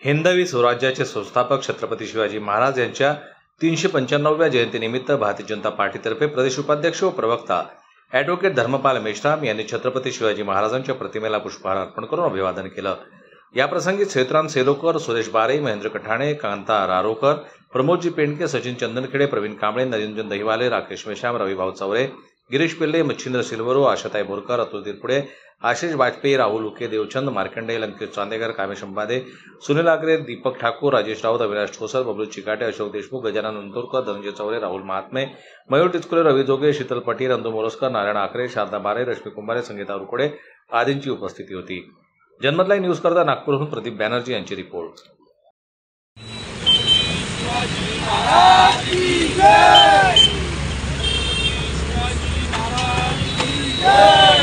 हिंदवी स्वराज्याचे संस्थापक छत्रपती शिवाजी महाराज यांच्या 395व्या जयंतीनिमित्त भारतीय जनता पार्टीतर्फे प्रदेश उपाध्यक्ष व प्रवक्ता ॲडव्होकेट धर्मपाल मेश्राम यांनी छत्रपती शिवाजी महाराजांच्या प्रतिमेला पुष्पहार अर्पण करून अभिवादन केलं। याप्रसंगी क्षेत्रांत सेलोकर, सुरेश बारे, महेंद्र कठाणे, कांता रारोकर, प्रमोदजी पेंडके, सचिन चंदनखेडे, प्रवीण कांबळे, निरंजन दहिवाले, राकेश मेश्राम, रविभाऊ चौरे, गिरीश पिल्ले, मच्छिंद्र सिल्वरो, आशाताई बोरकर, अतुल तिरपुडे, आशिष वाजपेयी, राहुल उके, देवचंद, मार्कंडेय, लंकेश चांदेकर, कामेश अंबादे, सुनील आगरे, दीपक ठाकूर, राजेश राऊत, अविनाश ठोसर, बबलू चिकाटे, अशोक देशमुख, गजानन अंतुरकर, धनंजय चौरे, राहुल महात्मे, मयूर टिचकुले, रवी जोगे, शीतल पटीर, अंदू मोरस्कर, नारायण आखरे, शारदा बारे, रश्मी कुंभारे, संगीता रुकोडे आदींची उपस्थिती होती। जनमत लाईव्ह न्यूज करता नागपूरहून प्रदीप बॅनर्जी यांची रिपोर्ट। जय